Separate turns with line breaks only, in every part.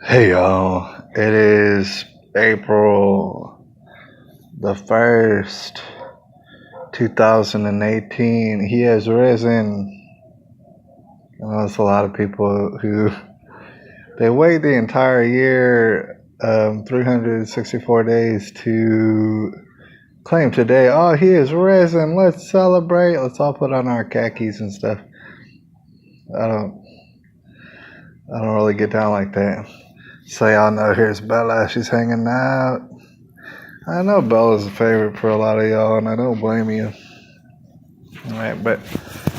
Hey y'all, it is April the 1st, 2018. He has risen. I know it's a lot of people who they wait the entire year, 364 days to claim today, oh, he is risen, let's celebrate, let's all put on our khakis and stuff. I don't, I don't really get down like that. So y'all know here's Bella, she's hanging out. I know Bella's a favorite for a lot of y'all, and I don't blame you. All right, but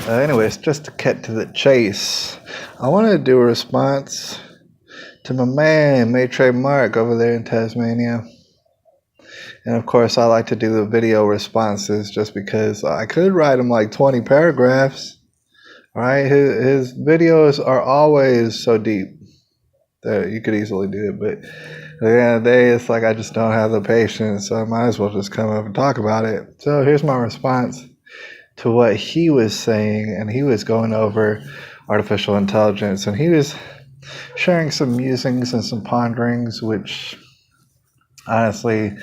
anyways, just to cut to the chase, I wanted to do a response to my man, Maitre Mark, over there in Tasmania. And of course, I like to do the video responses just because I could write him like 20 paragraphs. All right, his videos are always so deep that you could easily do it, but at the end of the day, it's like I just don't have the patience, so I might as well just come up and talk about it. So here's my response to what he was saying, and he was going over artificial intelligence, and he was sharing some musings and some ponderings, which honestly,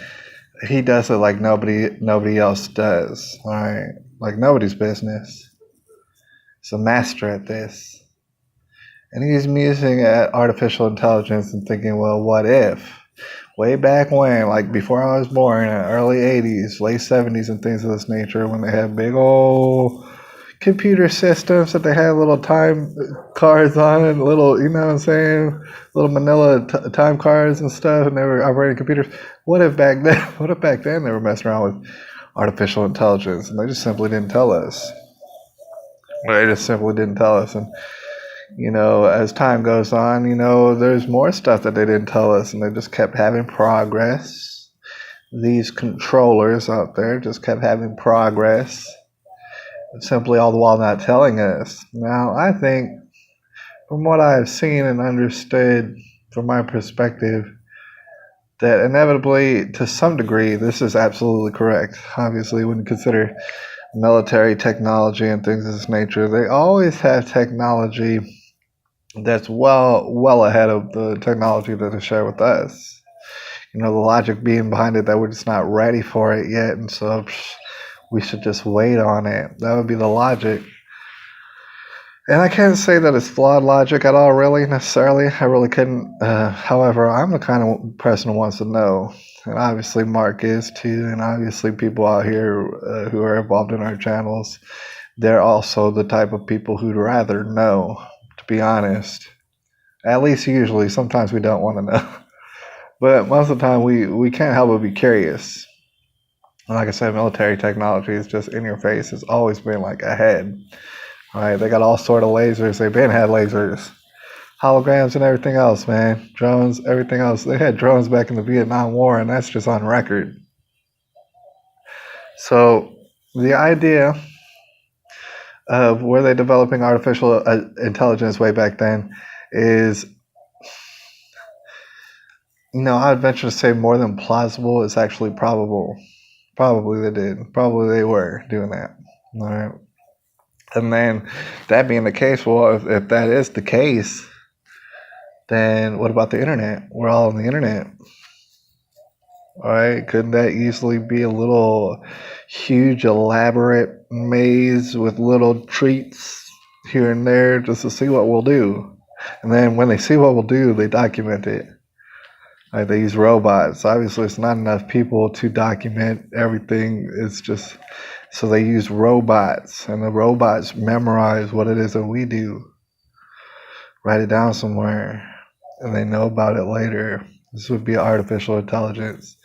he does it like nobody else does. All right, like nobody's business. He's a master at this. And he's musing at artificial intelligence and thinking, well, what if? Way back when, like before I was born, in the early 80s, late 70s, and things of this nature, when they had big old computer systems that they had little time cards on it, little, you know what I'm saying, little manila time cards and stuff, and they were operating computers. What if back then they were messing around with artificial intelligence and they just simply didn't tell us? They just simply didn't tell us. And as time goes on, there's more stuff that they didn't tell us, and they just kept having progress. These controllers out there just kept having progress, simply all the while not telling us. Now, I think, from what I've seen and understood from my perspective, that inevitably, to some degree, this is absolutely correct. Obviously, when you consider military technology and things of this nature, they always have technology that's well ahead of the technology that is shared with us. The logic being behind it that we're just not ready for it yet, and so we should just wait on it. That would be the logic. And I can't say that it's flawed logic at all, really, necessarily. I really couldn't. However, I'm the kind of person who wants to know. And obviously Mark is too, and obviously people out here who are involved in our channels, they're also the type of people who'd rather know, to be honest. At least usually. Sometimes we don't want to know. But most of the time we can't help but be curious. And like I said, military technology is just in your face. It's always been like ahead. All right, they got all sort of lasers. They've been had lasers, holograms, and everything else, man. Drones, everything else. They had drones back in the Vietnam War, and that's just on record. So the idea of were they developing artificial intelligence way back then is, I'd venture to say more than plausible. It's actually probable. Probably they did. Probably they were doing that. All right. And then, that being the case, well, if that is the case, then what about the internet? We're all on the internet. All right, couldn't that easily be a little huge, elaborate maze with little treats here and there just to see what we'll do? And then when they see what we'll do, they document it. Like they use robots. Obviously, it's not enough people to document everything. It's just so they use robots, and the robots memorize what it is that we do, write it down somewhere, and they know about it later. This would be artificial intelligence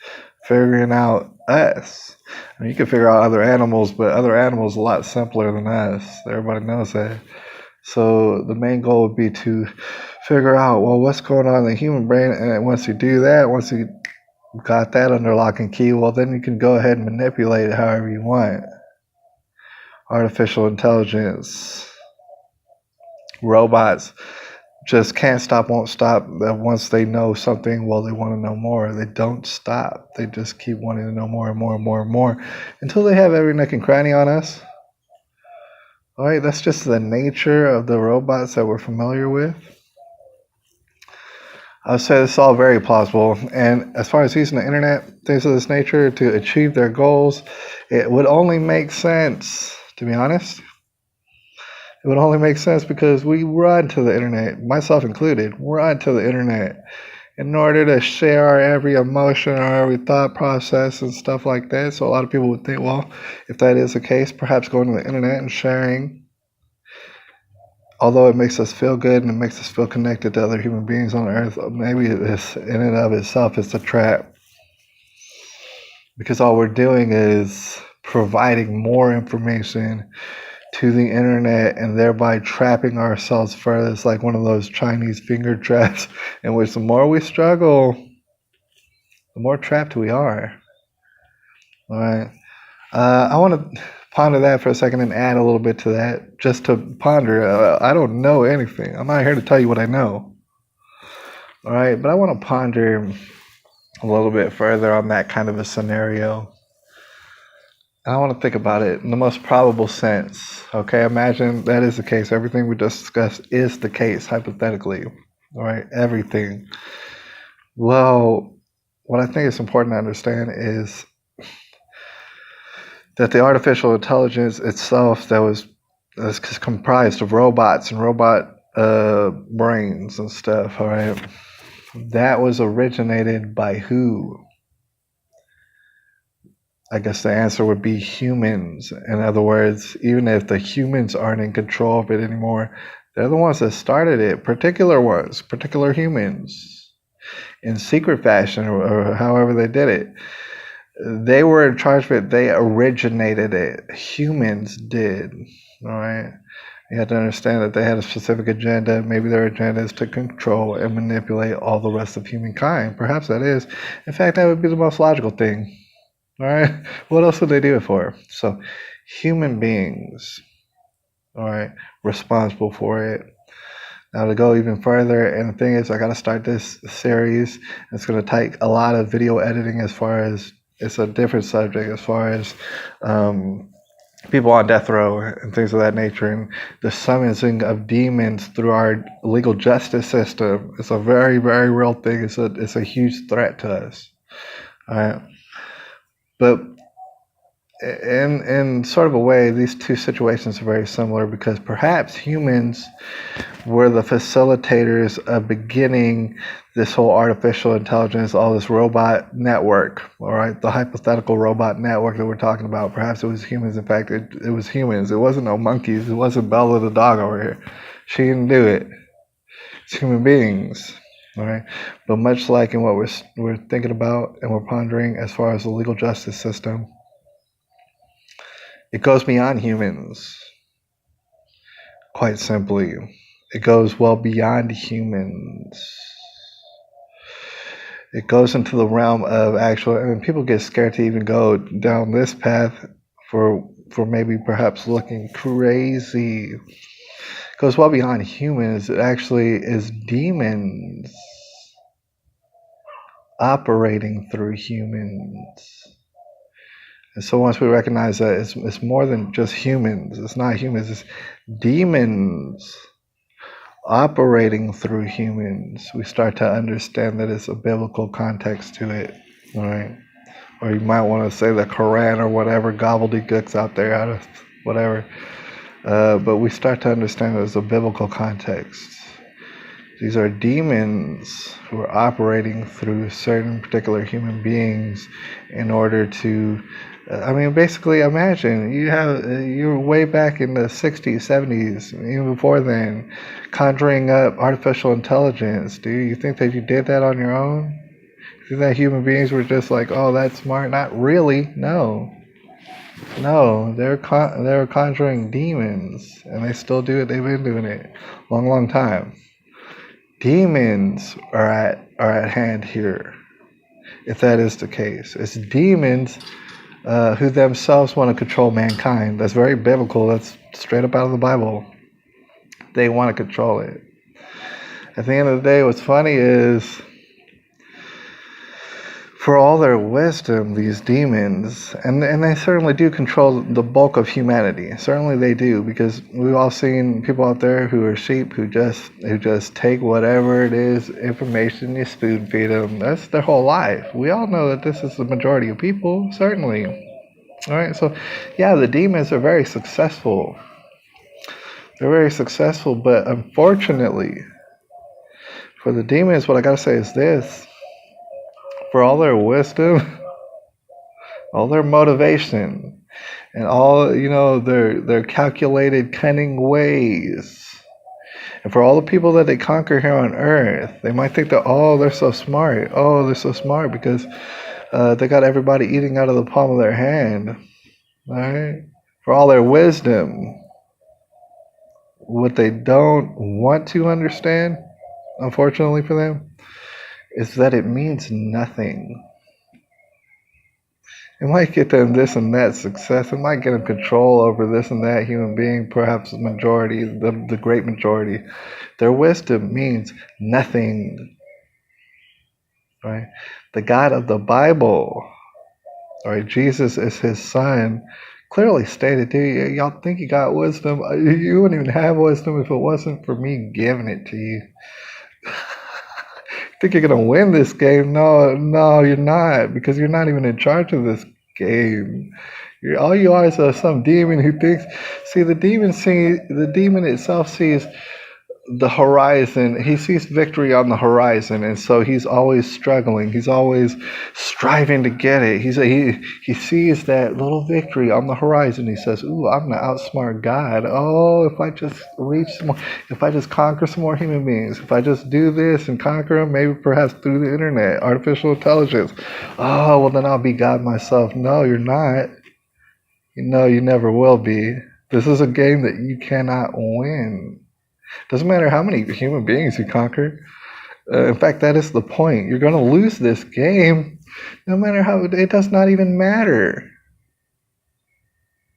figuring out us. I mean, you can figure out other animals, but other animals are a lot simpler than us. Everybody knows that. So the main goal would be to figure out, well, what's going on in the human brain, and once you do that, once you got that under lock and key, well, then you can go ahead and manipulate it however you want. Artificial intelligence, robots just can't stop, won't stop. That once they know something, well, they want to know more. They don't stop. They just keep wanting to know more and more and more and more until they have every nook and cranny on us. All right, that's just the nature of the robots that we're familiar with. I would say this is all very plausible. And as far as using the internet, things of this nature to achieve their goals, it would only make sense, to be honest. It would only make sense because we run to the internet, myself included, run to the internet in order to share our every emotion or every thought process and stuff like that. So a lot of people would think, well, if that is the case, perhaps going to the internet and sharing, although it makes us feel good and it makes us feel connected to other human beings on earth, maybe this in and of itself is a trap. Because all we're doing is providing more information to the internet and thereby trapping ourselves further. It's like one of those Chinese finger traps in which the more we struggle, the more trapped we are. All right. I want to ponder that for a second and add a little bit to that, just to ponder. I don't know anything. I'm not here to tell you what I know. All right. But I want to ponder a little bit further on that kind of a scenario. I want to think about it in the most probable sense. Okay, imagine that is the case. Everything we just discussed is the case, hypothetically. All right, everything. Well, what I think is important to understand is that the artificial intelligence itself is comprised of robots and robot brains and stuff. All right, that was originated by who? I guess the answer would be humans. In other words, even if the humans aren't in control of it anymore, they're the ones that started it, particular humans, in secret fashion or however they did it. They were in charge of it. They originated it. Humans did. All right. You have to understand that they had a specific agenda. Maybe their agenda is to control and manipulate all the rest of humankind. Perhaps that is. In fact, that would be the most logical thing. All right. What else would they do it for? So, human beings, all right, responsible for it. Now, to go even further, and the thing is, I got to start this series. It's going to take a lot of video editing as far as it's a different subject, as far as people on death row and things of that nature, and the summoning of demons through our legal justice system. It's a very, very real thing. It's a huge threat to us. All right. But in sort of a way, these two situations are very similar because perhaps humans were the facilitators of beginning this whole artificial intelligence, all this robot network, all right, the hypothetical robot network that we're talking about. Perhaps it was humans. In fact, it was humans. It wasn't no monkeys. It wasn't Bella the dog over here. She didn't do it. It's human beings. All right, but much like in what we're thinking about and we're pondering as far as the legal justice system, it goes beyond humans. Quite simply, it goes well beyond humans. It goes into the realm of actual, and people get scared to even go down this path for maybe perhaps looking crazy. It goes well beyond humans. It actually is demons operating through humans. And so once we recognize that it's more than just humans, it's not humans, it's demons operating through humans, we start to understand that it's a biblical context to it, all right? Or you might want to say the Quran or whatever gobbledygooks out there, out of whatever. But we start to understand that it's a biblical context. These are demons who are operating through certain particular human beings in order to, basically imagine you're way back in the 60s, 70s, even before then, conjuring up artificial intelligence. Do you think that you did that on your own? You think that human beings were just like, oh, that's smart? Not really. No, they're conjuring demons, and they still do it. They've been doing it a long, long time. Demons are at hand here, if that is the case. It's demons who themselves want to control mankind. That's very biblical. That's straight up out of the Bible. They want to control it. At the end of the day, what's funny is For all their wisdom, these demons, and they certainly do control the bulk of humanity. Certainly they do, because we've all seen people out there who are sheep who just take whatever it is, information you spoon feed them. That's their whole life. We all know that this is the majority of people, certainly. All right, so yeah, the demons are very successful. They're very successful, but unfortunately, for the demons, what I gotta say is this: for all their wisdom, all their motivation, and all their calculated, cunning ways, and for all the people that they conquer here on Earth, they might think that they're so smart. Oh, they're so smart because they got everybody eating out of the palm of their hand. All right, for all their wisdom, what they don't want to understand, unfortunately for them, is that it means nothing. It might get them this and that success. It might get them control over this and that human being, perhaps the majority, the great majority. Their wisdom means nothing. Right? The God of the Bible, right? Jesus is his son, clearly stated, dude, y'all think you got wisdom? You wouldn't even have wisdom if it wasn't for me giving it to you. Think you're gonna win this game? No, you're not, because you're not even in charge of this game. All you are is some demon who thinks. See, the demon itself sees the horizon. He sees victory on the horizon, and so he's always struggling. He's always striving to get it. He sees that little victory on the horizon. He says, "Ooh, I'm gonna outsmart God. Oh, if I just reach some more, if I just conquer some more human beings, if I just do this and conquer them, maybe perhaps through the internet, artificial intelligence. Oh, well then I'll be God myself." No, you're not. You never will be. This is a game that you cannot win. Doesn't matter how many human beings you conquer. In fact, that is the point. You're going to lose this game, no matter how. It does not even matter.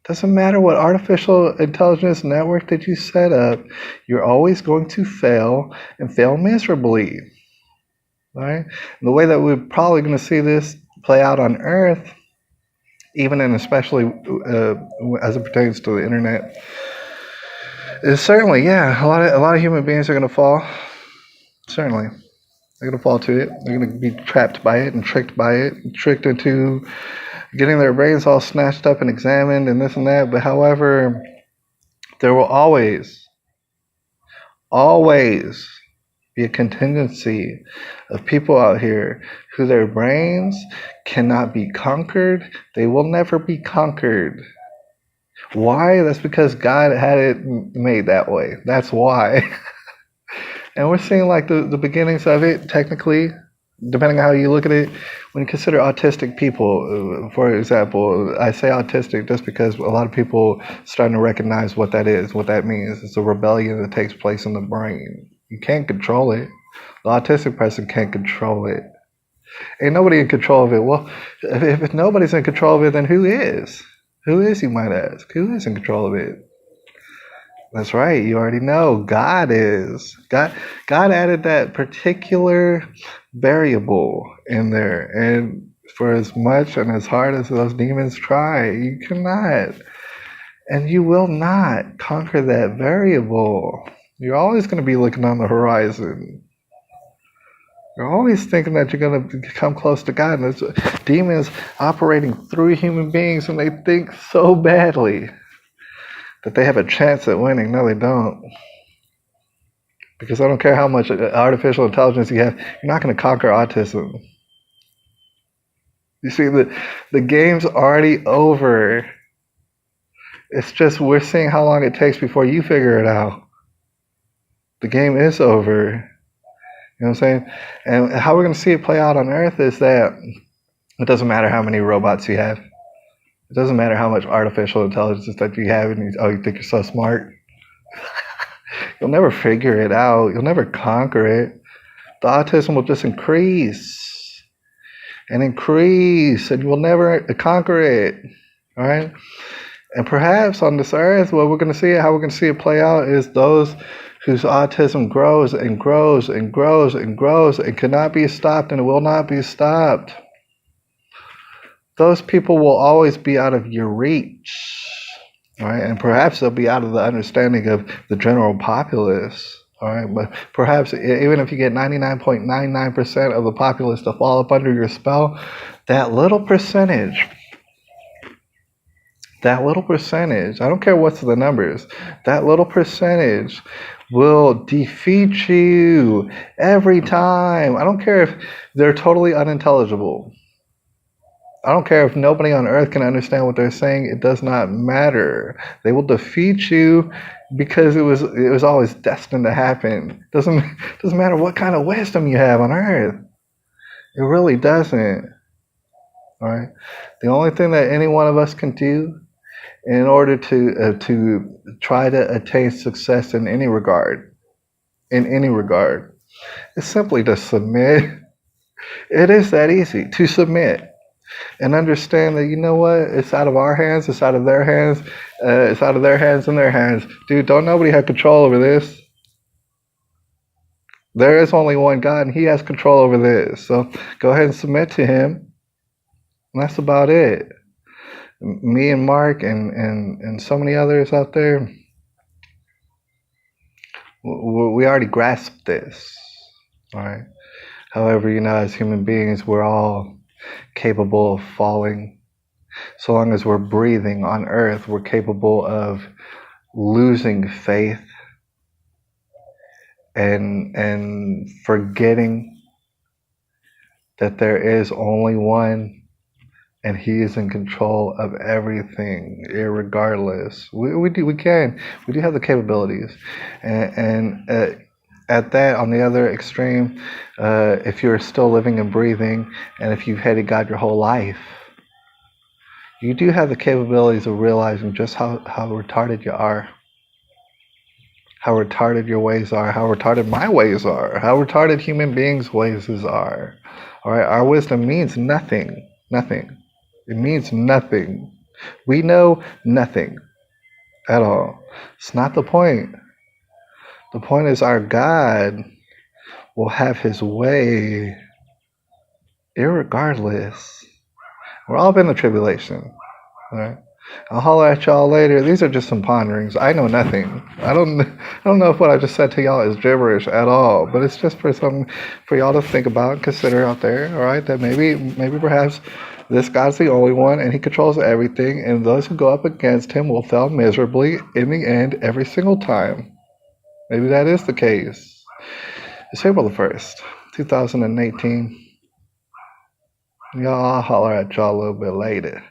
Doesn't matter what artificial intelligence network that you set up. You're always going to fail, and fail miserably. Right? And the way that we're probably going to see this play out on Earth, even and especially as it pertains to the internet, is certainly, a lot of human beings are going to fall. Certainly, they're going to fall to it. They're going to be trapped by it and tricked by it, tricked into getting their brains all snatched up and examined and this and that. But however, there will always be a contingency of people out here who their brains cannot be conquered. They will never be conquered. Why? That's because God had it made that way. That's why. And we're seeing like the beginnings of it, technically, depending on how you look at it. When you consider autistic people, for example, I say autistic just because a lot of people starting to recognize what that is, what that means. It's a rebellion that takes place in the brain. You can't control it. The autistic person can't control it. Ain't nobody in control of it. Well, if nobody's in control of it, then who is? Who is, you might ask? Who is in control of it? That's right. You already know. God is. God added that particular variable in there. And for as much and as hard as those demons try, you cannot. And you will not conquer that variable. You're always going to be looking on the horizon. You're always thinking that you're going to come close to God. And there's demons operating through human beings, and they think so badly that they have a chance at winning. No, they don't. Because I don't care how much artificial intelligence you have, you're not going to conquer autism. You see, the game's already over. It's just we're seeing how long it takes before you figure it out. The game is over. You know what I'm saying? And how we're going to see it play out on Earth is that it doesn't matter how many robots you have. It doesn't matter how much artificial intelligence that you have, and you think you're so smart. You'll never figure it out. You'll never conquer it. The autism will just increase and increase, and you will never conquer it. All right? And perhaps on this earth, what we're going to see, how we're going to see it play out is those whose autism grows and grows and grows and grows and cannot be stopped, and it will not be stopped. those people will always be out of your reach, right? And perhaps they'll be out of the understanding of the general populace, all right? But perhaps even if you get 99.99% of the populace to fall up under your spell, that little percentage, I don't care what's the numbers, that little percentage will defeat you every time. I don't care if they're totally unintelligible. I don't care if nobody on earth can understand what they're saying. It does not matter. They will defeat you because it was always destined to happen. Doesn't matter what kind of wisdom you have on earth. It really doesn't. All right. The only thing that any one of us can do in order to try to attain success in any regard, is simply to submit. It is that easy to submit. And understand that, you know what, it's out of our hands, it's out of their hands, it's out of their hands and their hands. Dude, don't nobody have control over this. There is only one God, and He has control over this. So go ahead and submit to Him. And that's about it. Me and Mark and so many others out there, we already grasped this. All right. However, as human beings, we're all capable of falling. So long as we're breathing on earth, we're capable of losing faith and forgetting that there is only one, and He is in control of everything, irregardless. We do have the capabilities, and at that, on the other extreme, if you're still living and breathing, and if you've hated God your whole life, you do have the capabilities of realizing just how retarded you are, how retarded your ways are, how retarded my ways are, how retarded human beings' ways are. All right, our wisdom means nothing. Nothing. It means nothing. We know nothing at all. It's not the point. The point is our God will have His way irregardless. We're all in the tribulation. All right. I'll holler at y'all later. These are just some ponderings. I know nothing. I don't know if what I just said to y'all is gibberish at all, but it's just for y'all to think about and consider out there, all right? That maybe perhaps this God's the only one and He controls everything, and those who go up against Him will fail miserably in the end every single time. Maybe that is the case. It's April the 1st, 2018. Y'all, I'll holler at y'all a little bit later.